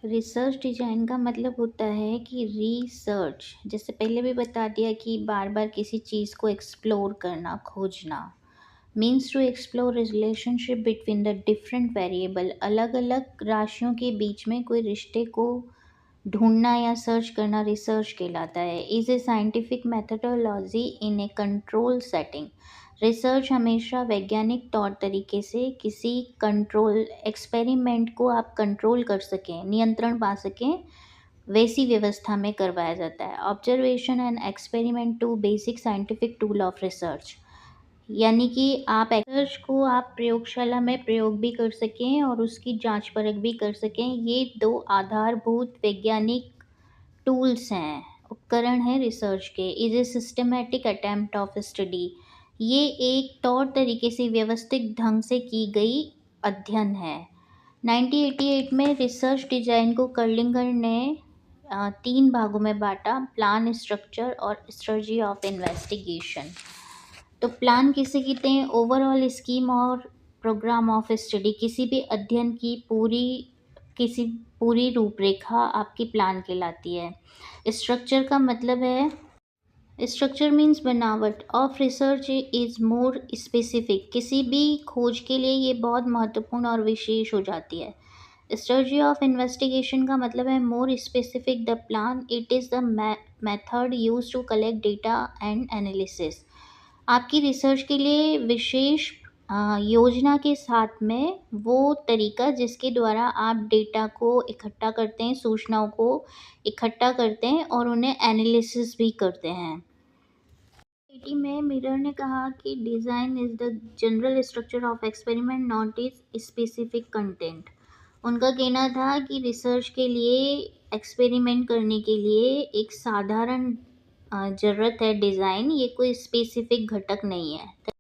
Research design का मतलब होता है कि रिसर्च, जैसे पहले भी बता दिया कि बार बार किसी चीज़ को एक्सप्लोर करना, खोजना। Means to explore relationship between the different variable, अलग अलग राशियों के बीच में कोई रिश्ते को ढूंढना या सर्च करना रिसर्च कहलाता है। Is a scientific methodology in A control setting. Research हमेशा वैज्ञानिक तौर तरीके से किसी कंट्रोल एक्सपेरिमेंट को आप कंट्रोल कर सकें, नियंत्रण पा सकें, वैसी व्यवस्था में करवाया जाता है। Observation and experiment to basic scientific tool of research, यानी कि आप रिसर्च को आप प्रयोगशाला में प्रयोग भी कर सकें और उसकी जांच परख भी कर सकें। ये दो आधारभूत वैज्ञानिक टूल्स हैं, उपकरण हैं रिसर्च के। Is a systematic attempt of study, ये एक तौर तरीके से व्यवस्थित ढंग से की गई अध्ययन है। 1988 में रिसर्च डिजाइन को कर्लिंगर ने 3 भागों में बांटा: प्लान, स्ट्रक्चर और स्ट्रेटजी ऑफ इन्वेस्टिगेशन। तो प्लान किसे कहते हैं? ओवरऑल स्कीम और प्रोग्राम ऑफ स्टडी, किसी भी अध्ययन की किसी पूरी रूपरेखा आपकी प्लान कहलाती है। स्ट्रक्चर का मतलब है, स्ट्रक्चर मीन्स बनावट of research is more specific, किसी भी खोज के लिए ये बहुत महत्वपूर्ण और विशेष हो जाती है। स्ट्रेटजी ऑफ इन्वेस्टिगेशन का मतलब है more specific the plan, it is the method use to collect data and analysis. आपकी रिसर्च के लिए विशेष योजना के साथ में वो तरीका जिसके द्वारा आप डेटा को इकट्ठा करते हैं, सूचनाओं को इकट्ठा करते हैं और उन्हें एनालिसिस भी करते हैं। 80 में मिरर ने कहा कि design is the general structure of experiment, not is specific content. उनका कहना था कि रिसर्च के लिए, एक्सपेरिमेंट करने के लिए एक साधारण ज़रूरत है डिज़ाइन, ये कोई स्पेसिफिक घटक नहीं है।